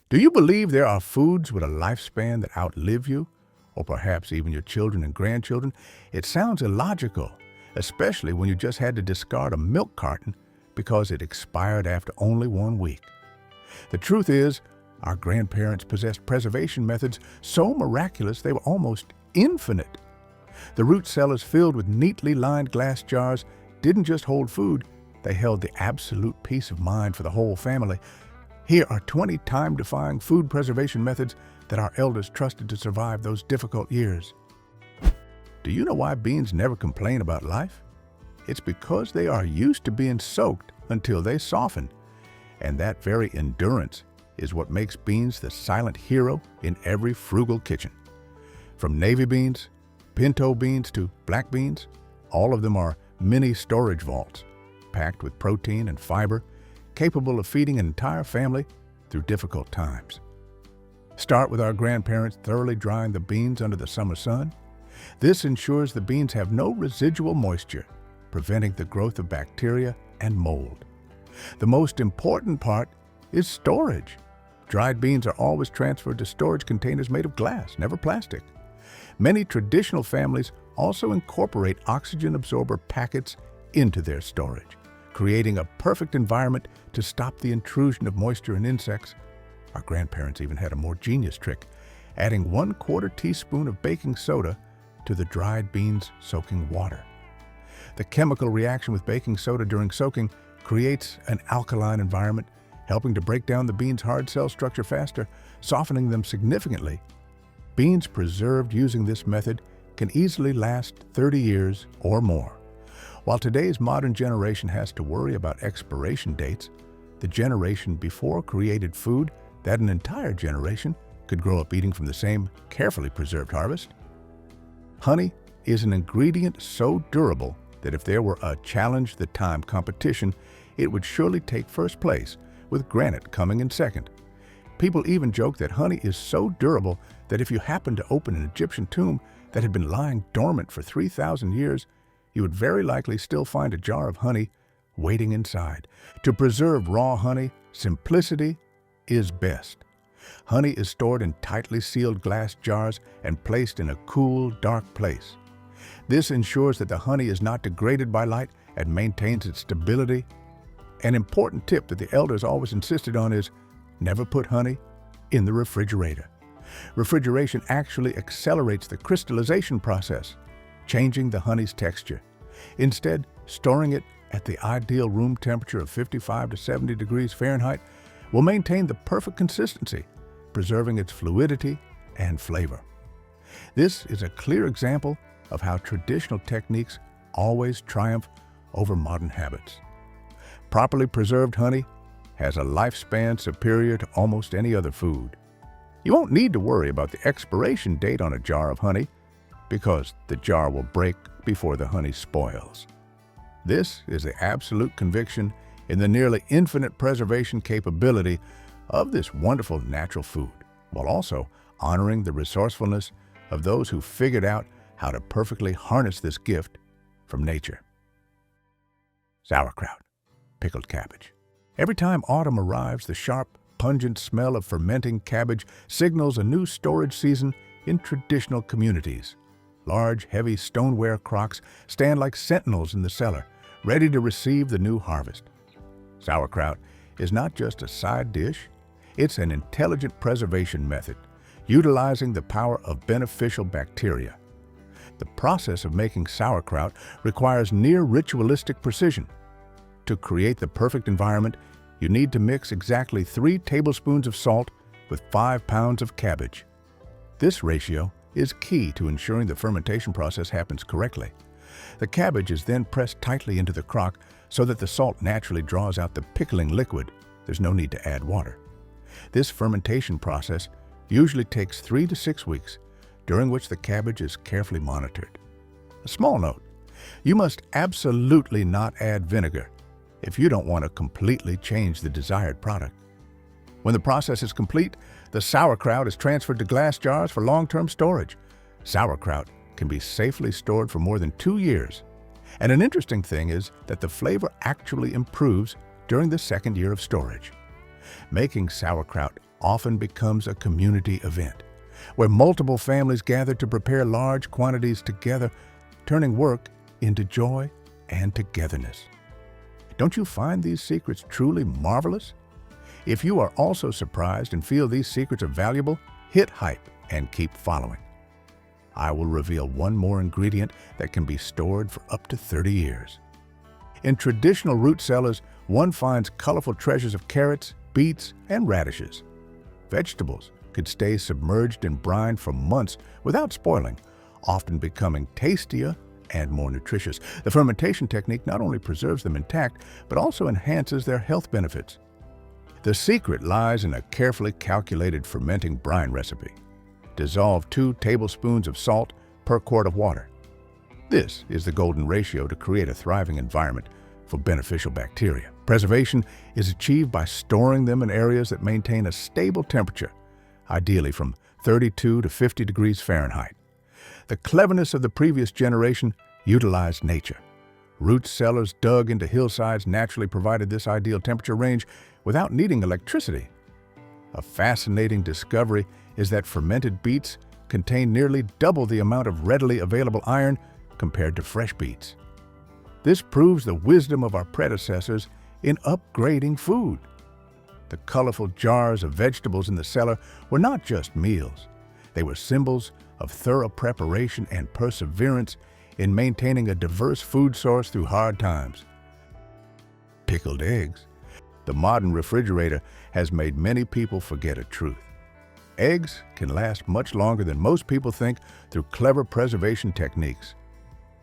Do you believe there are foods with a lifespan that outlive you, or perhaps even your children and grandchildren? It sounds illogical, especially when you just had to discard a milk carton because it expired after only 1 week. The truth is, our grandparents possessed preservation methods so miraculous they were almost infinite. The root cellars filled with neatly lined glass jars didn't just hold food, they held the absolute peace of mind for the whole family. Here are 20 time-defying food preservation methods that our elders trusted to survive those difficult years. Do you know why beans never complain about life? It's because they are used to being soaked until they soften. And that very endurance is what makes beans the silent hero in every frugal kitchen. From navy beans, pinto beans to black beans, all of them are mini storage vaults, packed with protein and fiber, capable of feeding an entire family through difficult times. Start with our grandparents thoroughly drying the beans under the summer sun. This ensures the beans have no residual moisture, preventing the growth of bacteria and mold. The most important part is storage. Dried beans are always transferred to storage containers made of glass, never plastic. Many traditional families also incorporate oxygen absorber packets into their storage, creating a perfect environment to stop the intrusion of moisture and insects. Our grandparents even had a more genius trick, adding 1/4 teaspoon of baking soda to the dried beans soaking water. The chemical reaction with baking soda during soaking creates an alkaline environment, helping to break down the beans' hard cell structure faster, softening them significantly. Beans preserved using this method can easily last 30 years or more. While today's modern generation has to worry about expiration dates, the generation before created food that an entire generation could grow up eating from the same carefully preserved harvest. Honey is an ingredient so durable that if there were a challenge the time competition, it would surely take first place, with granite coming in second. People even joke that honey is so durable that if you happen to open an Egyptian tomb that had been lying dormant for 3,000 years, you would very likely still find a jar of honey waiting inside. To preserve raw honey, simplicity is best. Honey is stored in tightly sealed glass jars and placed in a cool, dark place. This ensures that the honey is not degraded by light and maintains its stability. An important tip that the elders always insisted on is never put honey in the refrigerator. Refrigeration actually accelerates the crystallization process, changing the honey's texture. Instead, storing it at the ideal room temperature of 55 to 70 degrees Fahrenheit will maintain the perfect consistency, preserving its fluidity and flavor. This is a clear example of how traditional techniques always triumph over modern habits. Properly preserved honey has a lifespan superior to almost any other food. You won't need to worry about the expiration date on a jar of honey because the jar will break before the honey spoils. This is the absolute conviction in the nearly infinite preservation capability of this wonderful natural food, while also honoring the resourcefulness of those who figured out how to perfectly harness this gift from nature. Sauerkraut, pickled cabbage. Every time autumn arrives, the sharp, pungent smell of fermenting cabbage signals a new storage season in traditional communities. Large, heavy stoneware crocks stand like sentinels in the cellar, ready to receive the new harvest. Sauerkraut is not just a side dish, it's an intelligent preservation method, utilizing the power of beneficial bacteria. The process of making sauerkraut requires near ritualistic precision. To create the perfect environment, you need to mix exactly 3 tablespoons of salt with 5 pounds of cabbage. This ratio is key to ensuring the fermentation process happens correctly. The cabbage is then pressed tightly into the crock so that the salt naturally draws out the pickling liquid. There's no need to add water. This fermentation process usually takes 3 to 6 weeks, during which the cabbage is carefully monitored. A small note, you must absolutely not add vinegar if you don't want to completely change the desired product. When the process is complete, the sauerkraut is transferred to glass jars for long-term storage. Sauerkraut can be safely stored for more than 2 years. And an interesting thing is that the flavor actually improves during the second year of storage. Making sauerkraut often becomes a community event, where multiple families gather to prepare large quantities together, turning work into joy and togetherness. Don't you find these secrets truly marvelous? If you are also surprised and feel these secrets are valuable, hit hype and keep following. I will reveal one more ingredient that can be stored for up to 30 years. In traditional root cellars, one finds colorful treasures of carrots, beets, and radishes. Vegetables could stay submerged in brine for months without spoiling, often becoming tastier and more nutritious. The fermentation technique not only preserves them intact, but also enhances their health benefits. The secret lies in a carefully calculated fermenting brine recipe. Dissolve 2 tablespoons of salt per quart of water. This is the golden ratio to create a thriving environment for beneficial bacteria. Preservation is achieved by storing them in areas that maintain a stable temperature, ideally from 32 to 50 degrees Fahrenheit. The cleverness of the previous generation utilized nature. Root cellars dug into hillsides naturally provided this ideal temperature range without needing electricity. A fascinating discovery is that fermented beets contain nearly double the amount of readily available iron compared to fresh beets. This proves the wisdom of our predecessors in upgrading food. The colorful jars of vegetables in the cellar were not just meals. They were symbols of thorough preparation and perseverance in maintaining a diverse food source through hard times. Pickled eggs. The modern refrigerator has made many people forget a truth. Eggs can last much longer than most people think through clever preservation techniques.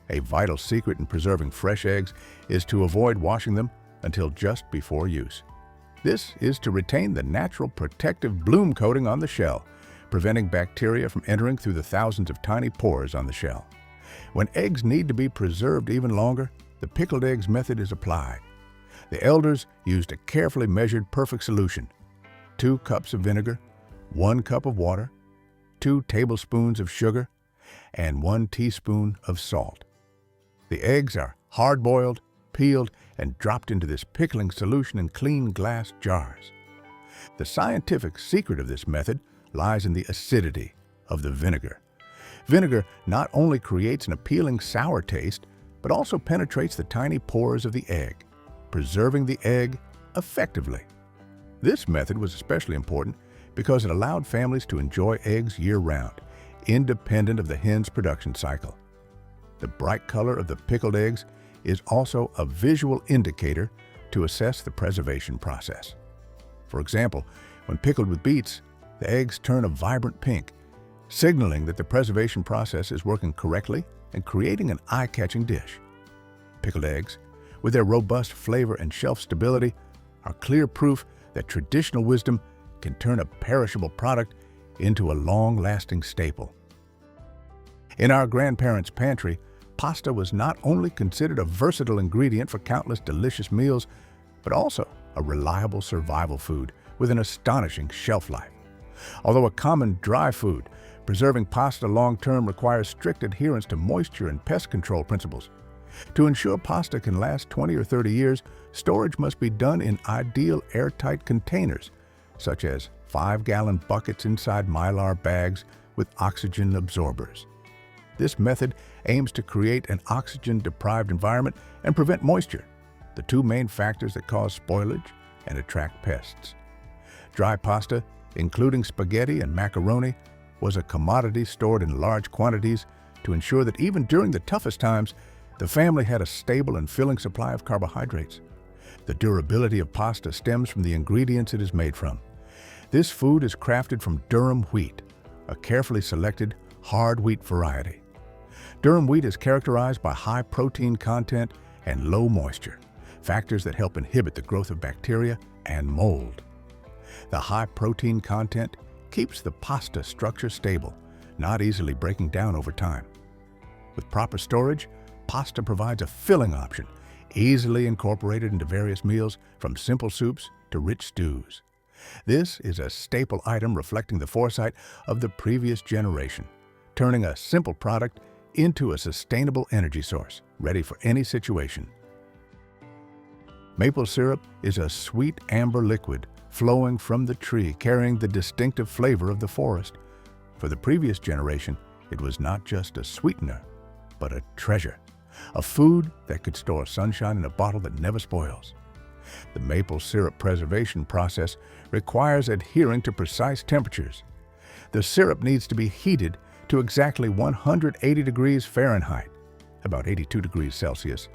A vital secret in preserving fresh eggs is to avoid washing them until just before use. This is to retain the natural protective bloom coating on the shell, preventing bacteria from entering through the thousands of tiny pores on the shell. When eggs need to be preserved even longer, the pickled eggs method is applied. The elders used a carefully measured perfect solution: 2 cups of vinegar, 1 cup of water, 2 tablespoons of sugar, and 1 teaspoon of salt. The eggs are hard-boiled, peeled, and dropped into this pickling solution in clean glass jars. The scientific secret of this method lies in the acidity of the vinegar. Vinegar not only creates an appealing sour taste, but also penetrates the tiny pores of the egg, preserving the egg effectively. This method was especially important because it allowed families to enjoy eggs year-round, independent of the hen's production cycle. The bright color of the pickled eggs is also a visual indicator to assess the preservation process. For example, when pickled with beets, the eggs turn a vibrant pink, signaling that the preservation process is working correctly and creating an eye-catching dish. Pickled eggs, with their robust flavor and shelf stability, are clear proof that traditional wisdom can turn a perishable product into a long-lasting staple. In our grandparents' pantry, pasta was not only considered a versatile ingredient for countless delicious meals, but also a reliable survival food with an astonishing shelf life. Although a common dry food, preserving pasta long-term requires strict adherence to moisture and pest control principles. To ensure pasta can last 20 or 30 years, storage must be done in ideal airtight containers, such as 5-gallon buckets inside mylar bags with oxygen absorbers. This method aims to create an oxygen-deprived environment and prevent moisture, the 2 main factors that cause spoilage and attract pests. Dry pasta, including spaghetti and macaroni, was a commodity stored in large quantities to ensure that even during the toughest times, the family had a stable and filling supply of carbohydrates. The durability of pasta stems from the ingredients it is made from. This food is crafted from durum wheat, a carefully selected hard wheat variety. Durum wheat is characterized by high protein content and low moisture, factors that help inhibit the growth of bacteria and mold. The high protein content keeps the pasta structure stable, not easily breaking down over time. With proper storage, pasta provides a filling option, easily incorporated into various meals from simple soups to rich stews. This is a staple item reflecting the foresight of the previous generation, turning a simple product into a sustainable energy source, ready for any situation. Maple syrup is a sweet amber liquid flowing from the tree, carrying the distinctive flavor of the forest. For the previous generation, it was not just a sweetener, but a treasure, a food that could store sunshine in a bottle that never spoils. The maple syrup preservation process requires adhering to precise temperatures. The syrup needs to be heated to exactly 180 degrees Fahrenheit, about 82 degrees Celsius,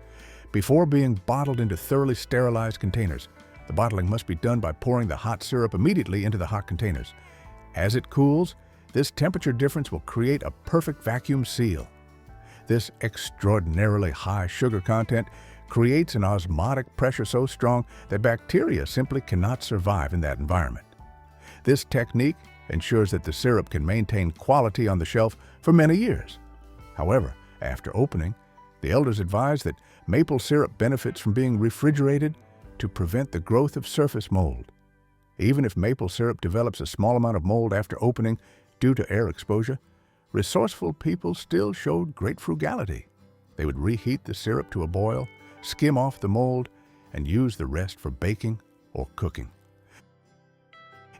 before being bottled into thoroughly sterilized containers. The bottling must be done by pouring the hot syrup immediately into the hot containers. As it cools, this temperature difference will create a perfect vacuum seal. This extraordinarily high sugar content creates an osmotic pressure so strong that bacteria simply cannot survive in that environment. This technique ensures that the syrup can maintain quality on the shelf for many years. However, after opening, the elders advise that maple syrup benefits from being refrigerated to prevent the growth of surface mold. Even if maple syrup develops a small amount of mold after opening due to air exposure, resourceful people still showed great frugality. They would reheat the syrup to a boil, skim off the mold, and use the rest for baking or cooking.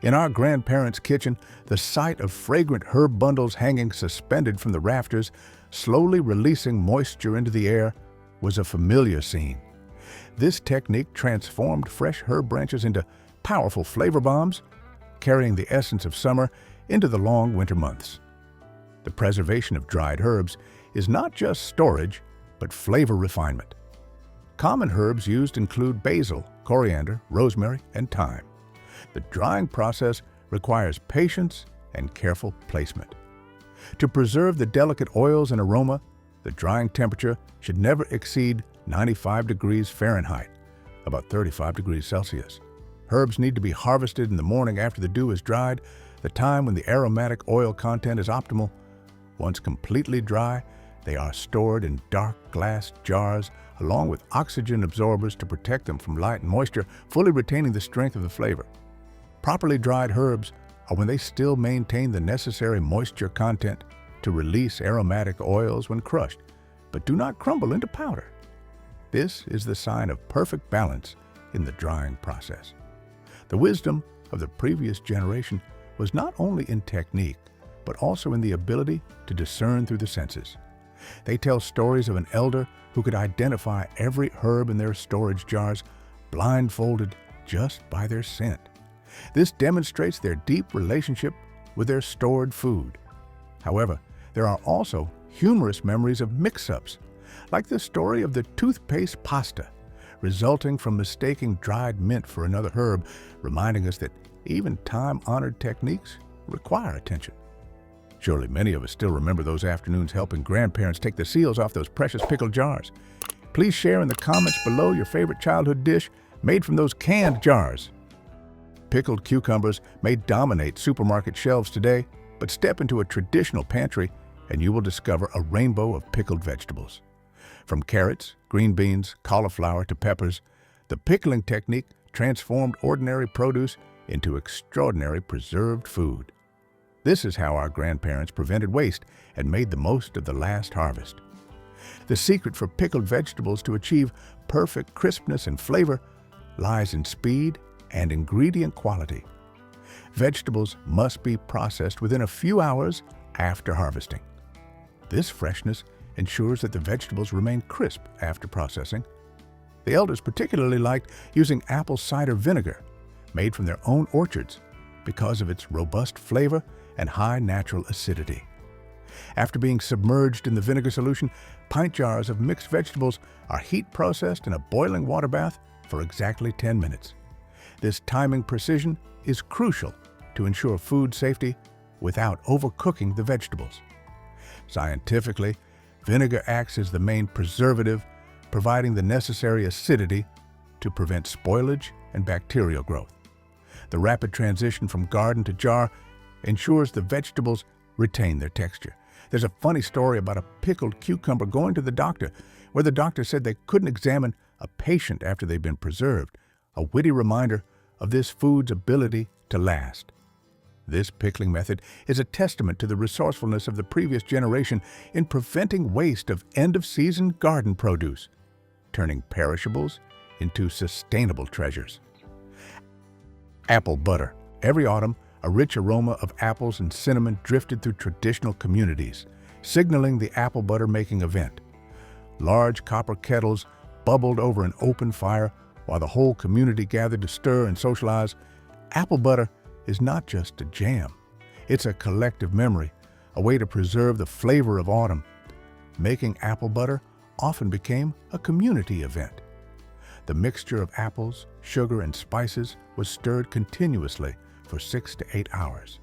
In our grandparents' kitchen, the sight of fragrant herb bundles hanging suspended from the rafters, slowly releasing moisture into the air, was a familiar scene. This technique transformed fresh herb branches into powerful flavor bombs, carrying the essence of summer into the long winter months. The preservation of dried herbs is not just storage, but flavor refinement. Common herbs used include basil, coriander, rosemary, and thyme. The drying process requires patience and careful placement. To preserve the delicate oils and aroma, the drying temperature should never exceed 95 degrees Fahrenheit, about 35 degrees Celsius. Herbs need to be harvested in the morning after the dew is dried, the time when the aromatic oil content is optimal. Once completely dry, they are stored in dark glass jars along with oxygen absorbers to protect them from light and moisture, fully retaining the strength of the flavor. Properly dried herbs are when they still maintain the necessary moisture content to release aromatic oils when crushed, but do not crumble into powder. This is the sign of perfect balance in the drying process. The wisdom of the previous generation was not only in technique, but also in the ability to discern through the senses. They tell stories of an elder who could identify every herb in their storage jars, blindfolded just by their scent. This demonstrates their deep relationship with their stored food. However, there are also humorous memories of mix-ups, like the story of the toothpaste pasta, resulting from mistaking dried mint for another herb, reminding us that even time-honored techniques require attention. Surely many of us still remember those afternoons helping grandparents take the seals off those precious pickle jars. Please share in the comments below your favorite childhood dish made from those canned jars. Pickled cucumbers may dominate supermarket shelves today, but step into a traditional pantry and you will discover a rainbow of pickled vegetables. From carrots, green beans, cauliflower to peppers, the pickling technique transformed ordinary produce into extraordinary preserved food. This is how our grandparents prevented waste and made the most of the last harvest. The secret for pickled vegetables to achieve perfect crispness and flavor lies in speed and ingredient quality. Vegetables must be processed within a few hours after harvesting. This freshness ensures that the vegetables remain crisp after processing. The elders particularly liked using apple cider vinegar, made from their own orchards, because of its robust flavor and high natural acidity. After being submerged in the vinegar solution, pint jars of mixed vegetables are heat processed in a boiling water bath for exactly 10 minutes. This timing precision is crucial to ensure food safety without overcooking the vegetables. Scientifically, vinegar acts as the main preservative, providing the necessary acidity to prevent spoilage and bacterial growth. The rapid transition from garden to jar ensures the vegetables retain their texture. There's a funny story about a pickled cucumber going to the doctor, where the doctor said they couldn't examine a patient after they've been preserved, a witty reminder of this food's ability to last. This pickling method is a testament to the resourcefulness of the previous generation in preventing waste of end-of-season garden produce, turning perishables into sustainable treasures. Apple butter. Every autumn, a rich aroma of apples and cinnamon drifted through traditional communities, signaling the apple butter making event. Large copper kettles bubbled over an open fire while the whole community gathered to stir and socialize. Apple butter is not just a jam. It's a collective memory, a way to preserve the flavor of autumn. Making apple butter often became a community event. The mixture of apples, sugar, and spices was stirred continuously for 6 to 8 hours.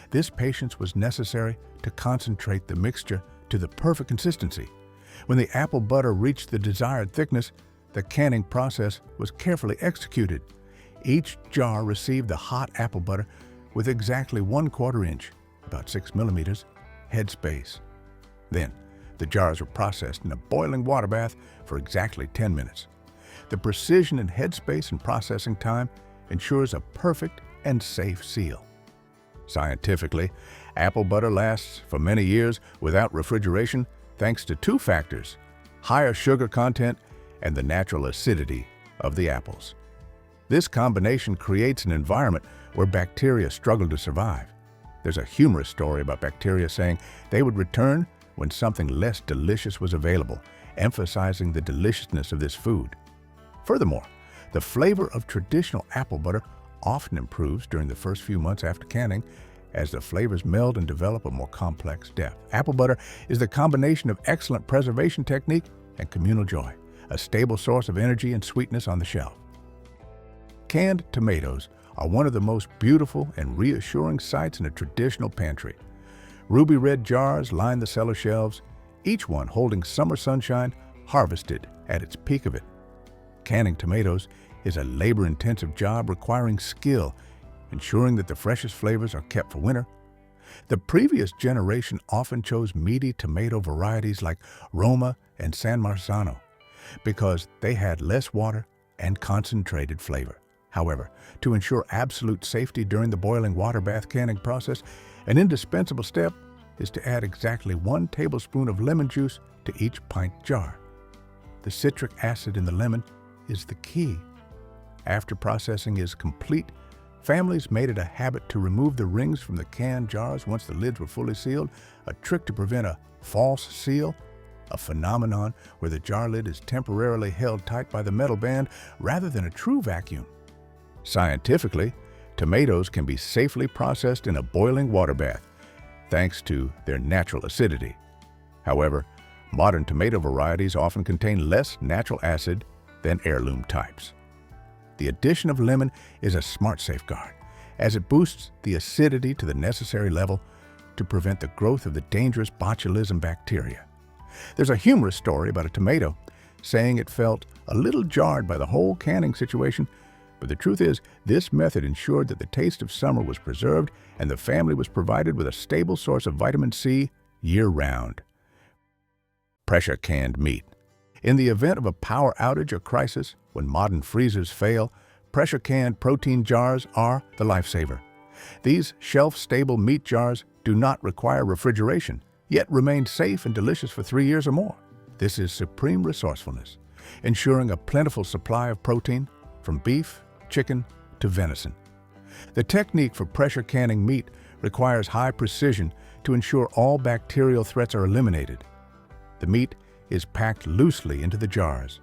This patience was necessary to concentrate the mixture to the perfect consistency. When the apple butter reached the desired thickness, the canning process was carefully executed. Each jar received the hot apple butter with exactly 1/4 inch, about 6 millimeters, headspace. Then, the jars were processed in a boiling water bath for exactly 10 minutes. The precision in headspace and processing time ensures a perfect and safe seal. Scientifically, apple butter lasts for many years without refrigeration thanks to 2 factors: higher sugar content and the natural acidity of the apples. This combination creates an environment where bacteria struggle to survive. There's a humorous story about bacteria saying they would return when something less delicious was available, emphasizing the deliciousness of this food. Furthermore, the flavor of traditional apple butter often improves during the first few months after canning as the flavors meld and develop a more complex depth. Apple butter is the combination of excellent preservation technique and communal joy, a stable source of energy and sweetness on the shelf. Canned tomatoes are one of the most beautiful and reassuring sights in a traditional pantry. Ruby red jars line the cellar shelves, each one holding summer sunshine harvested at its peak of it. Canning tomatoes is a labor-intensive job requiring skill, ensuring that the freshest flavors are kept for winter. The previous generation often chose meaty tomato varieties like Roma and San Marzano because they had less water and concentrated flavor. However, to ensure absolute safety during the boiling water bath canning process, an indispensable step is to add exactly 1 tablespoon of lemon juice to each pint jar. The citric acid in the lemon is the key. After processing is complete, families made it a habit to remove the rings from the canned jars once the lids were fully sealed, a trick to prevent a false seal, a phenomenon where the jar lid is temporarily held tight by the metal band rather than a true vacuum. Scientifically, tomatoes can be safely processed in a boiling water bath, thanks to their natural acidity. However, modern tomato varieties often contain less natural acid than heirloom types. The addition of lemon is a smart safeguard, as it boosts the acidity to the necessary level to prevent the growth of the dangerous botulism bacteria. There's a humorous story about a tomato saying it felt a little jarred by the whole canning situation, but the truth is, this method ensured that the taste of summer was preserved and the family was provided with a stable source of vitamin C year-round. Pressure canned meat. In the event of a power outage or crisis, when modern freezers fail, pressure-canned protein jars are the lifesaver. These shelf-stable meat jars do not require refrigeration, yet remain safe and delicious for 3 years or more. This is supreme resourcefulness, ensuring a plentiful supply of protein from beef, chicken, to venison. The technique for pressure canning meat requires high precision to ensure all bacterial threats are eliminated. The meat is packed loosely into the jars.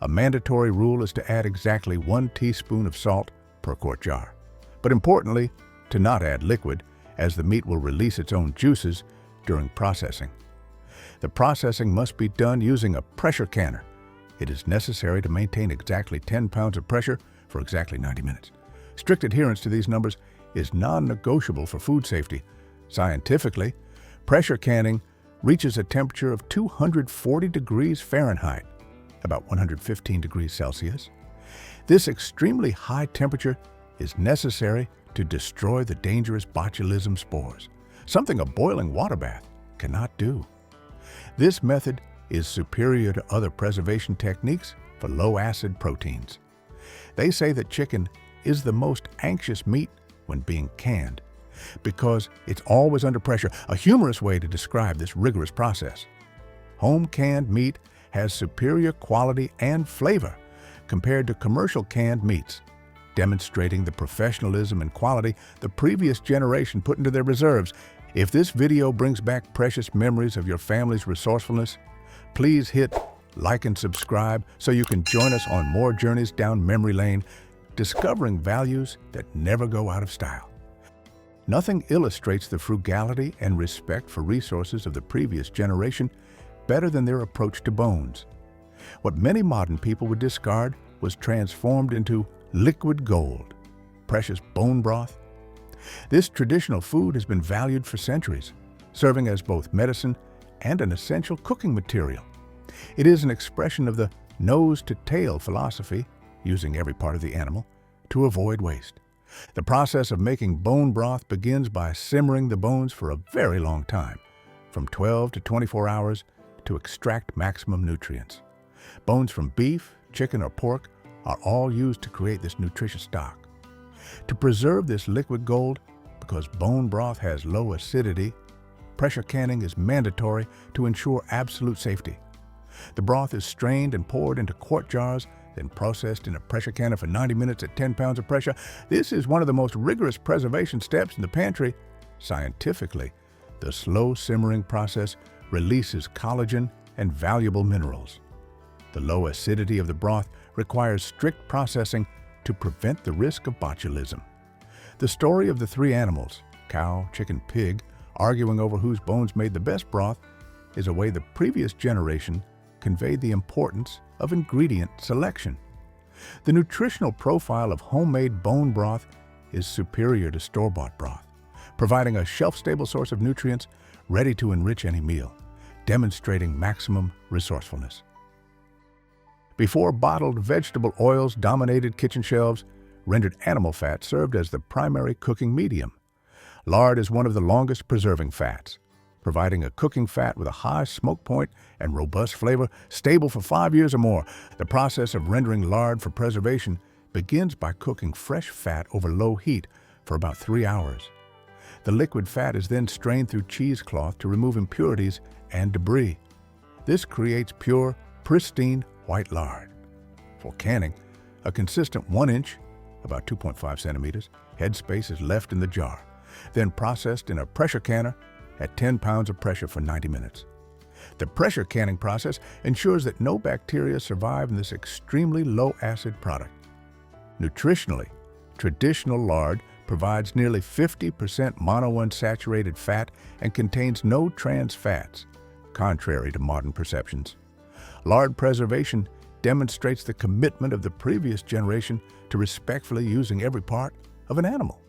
A mandatory rule is to add exactly 1 teaspoon of salt per quart jar. But importantly, to not add liquid, as the meat will release its own juices during processing. The processing must be done using a pressure canner. It is necessary to maintain exactly 10 pounds of pressure for exactly 90 minutes. Strict adherence to these numbers is non-negotiable for food safety. Scientifically, pressure canning reaches a temperature of 240 degrees Fahrenheit, about 115 degrees Celsius. This extremely high temperature is necessary to destroy the dangerous botulism spores, something a boiling water bath cannot do. This method is superior to other preservation techniques for low-acid proteins. They say that chicken is the most anxious meat when being canned because it's always under pressure, a humorous way to describe this rigorous process. Home canned meat has superior quality and flavor compared to commercial canned meats. demonstrating the professionalism and quality the previous generation put into their reserves. If this video brings back precious memories of your family's resourcefulness, please hit like and subscribe so you can join us on more journeys down memory lane, discovering values that never go out of style. Nothing illustrates the frugality and respect for resources of the previous generation better than their approach to bones. What many modern people would discard was transformed into liquid gold, precious bone broth. This traditional food has been valued for centuries, serving as both medicine and an essential cooking material. It is an expression of the nose-to-tail philosophy, using every part of the animal to avoid waste. The process of making bone broth begins by simmering the bones for a very long time, from 12 to 24 hours, to extract maximum nutrients. Bones from beef, chicken, or pork are all used to create this nutritious stock. To preserve this liquid gold, because bone broth has low acidity, pressure canning is mandatory to ensure absolute safety. The broth is strained and poured into quart jars, then processed in a pressure canner for 90 minutes at 10 pounds of pressure. This is one of the most rigorous preservation steps in the pantry. Scientifically, the slow simmering process releases collagen and valuable minerals. The low acidity of the broth requires strict processing to prevent the risk of botulism. The story of the three animals, cow, chicken, pig, arguing over whose bones made the best broth, is a way the previous generation conveyed the importance of ingredient selection. The nutritional profile of homemade bone broth is superior to store-bought broth, providing a shelf-stable source of nutrients ready to enrich any meal, demonstrating maximum resourcefulness. Before bottled vegetable oils dominated kitchen shelves, rendered animal fat served as the primary cooking medium. Lard is one of the longest preserving fats, providing a cooking fat with a high smoke point and robust flavor, stable for 5 years or more. The process of rendering lard for preservation begins by cooking fresh fat over low heat for about 3 hours. The liquid fat is then strained through cheesecloth to remove impurities and debris. This creates pure, pristine white lard. For canning, a consistent 1-inch, about 2.5 centimeters, headspace is left in the jar, then processed in a pressure canner at 10 pounds of pressure for 90 minutes. The pressure canning process ensures that no bacteria survive in this extremely low-acid product. Nutritionally, traditional lard provides nearly 50% monounsaturated fat and contains no trans fats, contrary to modern perceptions. Lard preservation demonstrates the commitment of the previous generation to respectfully using every part of an animal.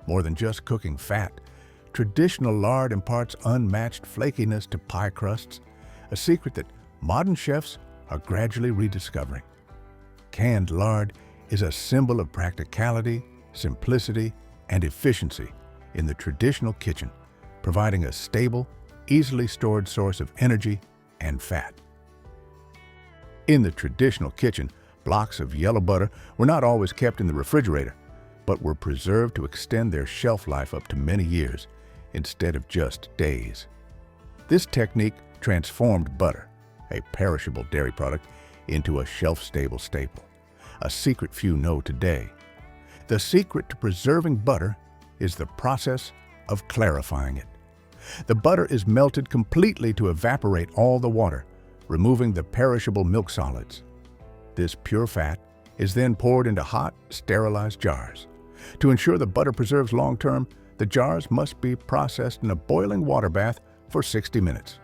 More than just cooking fat, traditional lard imparts unmatched flakiness to pie crusts, a secret that modern chefs are gradually rediscovering. Canned lard is a symbol of practicality, simplicity, and efficiency in the traditional kitchen, providing a stable, easily stored source of energy and fat. In the traditional kitchen, blocks of yellow butter were not always kept in the refrigerator, but were preserved to extend their shelf life up to many years, instead of just days. This technique transformed butter, a perishable dairy product, into a shelf-stable staple, a secret few know today. The secret to preserving butter is the process of clarifying it. The butter is melted completely to evaporate all the water, removing the perishable milk solids. This pure fat is then poured into hot, sterilized jars. To ensure the butter preserves long-term, the jars must be processed in a boiling water bath for 60 minutes.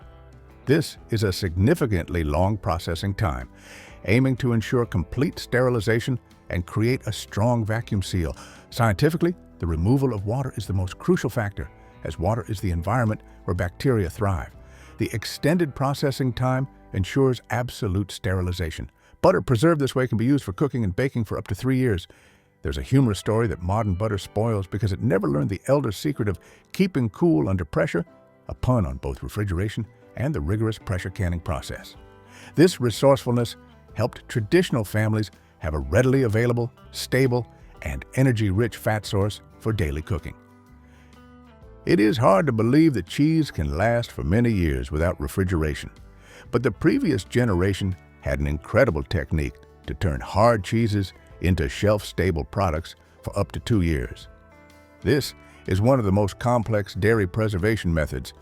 This is a significantly long processing time, aiming to ensure complete sterilization and create a strong vacuum seal. Scientifically, the removal of water is the most crucial factor, as water is the environment where bacteria thrive. The extended processing time ensures absolute sterilization. Butter preserved this way can be used for cooking and baking for up to 3 years. There's a humorous story that modern butter spoils because it never learned the elder secret of keeping cool under pressure, a pun on both refrigeration and the rigorous pressure canning process. This resourcefulness helped traditional families have a readily available, stable, and energy-rich fat source for daily cooking. It is hard to believe that cheese can last for many years without refrigeration, but the previous generation had an incredible technique to turn hard cheeses into shelf-stable products for up to 2 years. This is one of the most complex dairy preservation methods.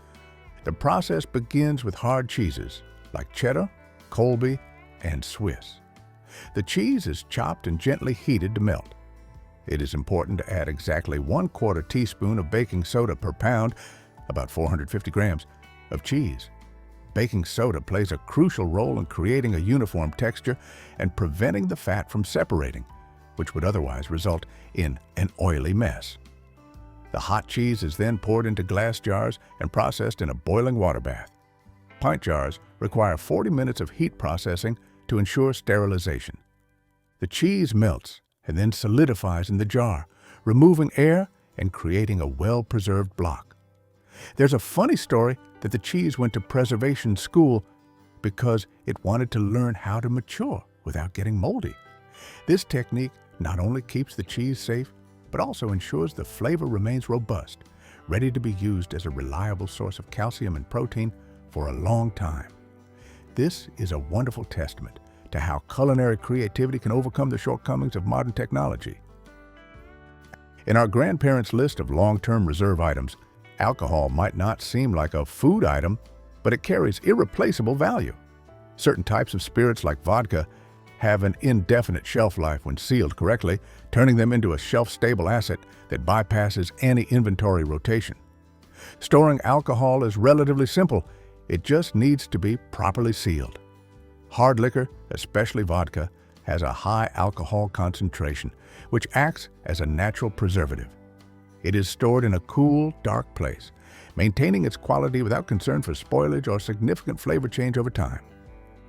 The process begins with hard cheeses like cheddar, Colby, and Swiss. The cheese is chopped and gently heated to melt. It is important to add exactly 1/4 teaspoon of baking soda per pound, about 450 grams, of cheese. Baking soda plays a crucial role in creating a uniform texture and preventing the fat from separating, which would otherwise result in an oily mess. The hot cheese is then poured into glass jars and processed in a boiling water bath. Pint jars require 40 minutes of heat processing to ensure sterilization. The cheese melts and then solidifies in the jar, removing air and creating a well-preserved block. There's a funny story that the cheese went to preservation school because it wanted to learn how to mature without getting moldy. This technique not only keeps the cheese safe, but also ensures the flavor remains robust, ready to be used as a reliable source of calcium and protein for a long time. This is a wonderful testament to how culinary creativity can overcome the shortcomings of modern technology. In our grandparents' list of long-term reserve items, alcohol might not seem like a food item, but it carries irreplaceable value. Certain types of spirits like vodka have an indefinite shelf life when sealed correctly, turning them into a shelf-stable asset that bypasses any inventory rotation. Storing alcohol is relatively simple. It just needs to be properly sealed. Hard liquor, especially vodka, has a high alcohol concentration, which acts as a natural preservative. It is stored in a cool, dark place, maintaining its quality without concern for spoilage or significant flavor change over time.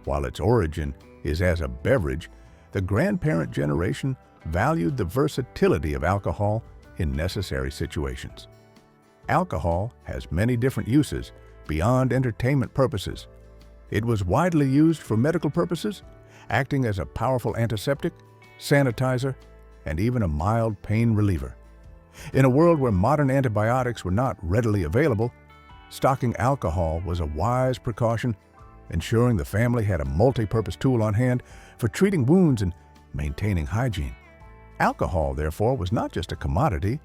While its origin is as a beverage, the grandparent generation valued the versatility of alcohol in necessary situations. Alcohol has many different uses beyond entertainment purposes. It was widely used for medical purposes, acting as a powerful antiseptic, sanitizer, and even a mild pain reliever. In a world where modern antibiotics were not readily available, stocking alcohol was a wise precaution, ensuring the family had a multi-purpose tool on hand for treating wounds and maintaining hygiene. Alcohol, therefore, was not just a commodity,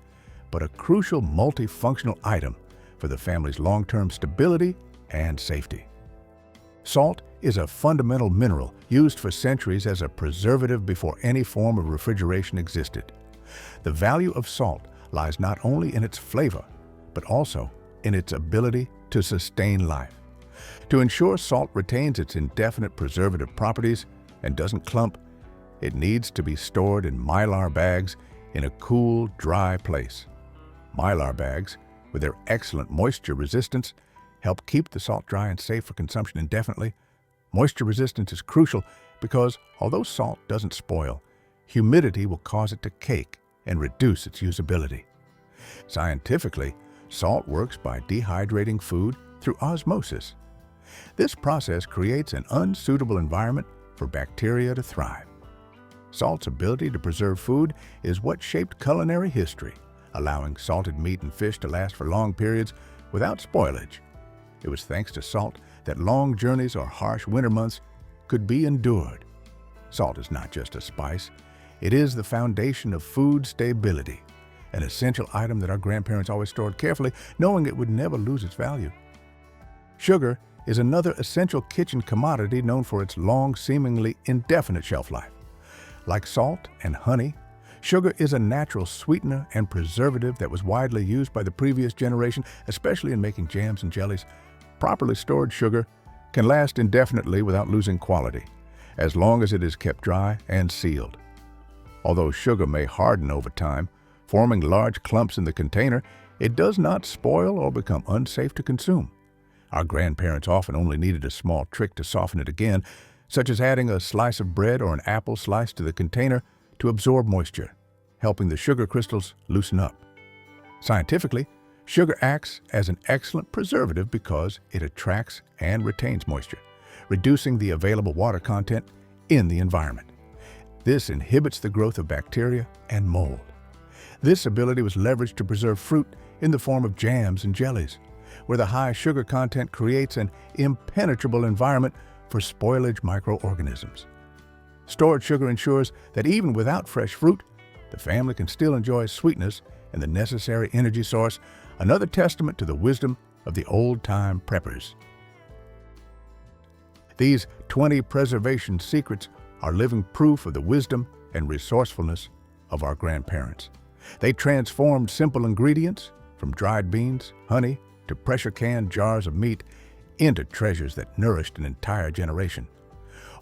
but a crucial multifunctional item for the family's long-term stability and safety. Salt is a fundamental mineral used for centuries as a preservative before any form of refrigeration existed. The value of salt lies not only in its flavor, but also in its ability to sustain life. To ensure salt retains its indefinite preservative properties and doesn't clump, it needs to be stored in mylar bags in a cool, dry place. Mylar bags, with their excellent moisture resistance, help keep the salt dry and safe for consumption indefinitely. Moisture resistance is crucial because, although salt doesn't spoil, humidity will cause it to cake and reduce its usability. Scientifically, salt works by dehydrating food through osmosis. This process creates an unsuitable environment for bacteria to thrive. Salt's ability to preserve food is what shaped culinary history, allowing salted meat and fish to last for long periods without spoilage. It was thanks to salt that long journeys or harsh winter months could be endured. Salt is not just a spice, it is the foundation of food stability, an essential item that our grandparents always stored carefully, knowing it would never lose its value. Sugar is another essential kitchen commodity known for its long, seemingly indefinite shelf life. Like salt and honey, sugar is a natural sweetener and preservative that was widely used by the previous generation, especially in making jams and jellies. Properly stored sugar can last indefinitely without losing quality, as long as it is kept dry and sealed. Although sugar may harden over time, forming large clumps in the container, it does not spoil or become unsafe to consume. Our grandparents often only needed a small trick to soften it again, such as adding a slice of bread or an apple slice to the container to absorb moisture, helping the sugar crystals loosen up. Scientifically, sugar acts as an excellent preservative because it attracts and retains moisture, reducing the available water content in the environment. This inhibits the growth of bacteria and mold. This ability was leveraged to preserve fruit in the form of jams and jellies, where the high sugar content creates an impenetrable environment for spoilage microorganisms. Stored sugar ensures that even without fresh fruit, the family can still enjoy sweetness and the necessary energy source, another testament to the wisdom of the old-time preppers. These 20 preservation secrets are living proof of the wisdom and resourcefulness of our grandparents. They transformed simple ingredients, from dried beans, honey, to pressure-canned jars of meat, into treasures that nourished an entire generation.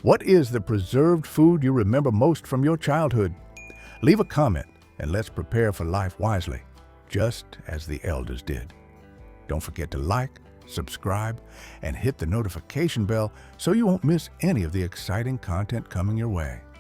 What is the preserved food you remember most from your childhood? Leave a comment and let's prepare for life wisely, just as the elders did. Don't forget to like, subscribe, and hit the notification bell so you won't miss any of the exciting content coming your way.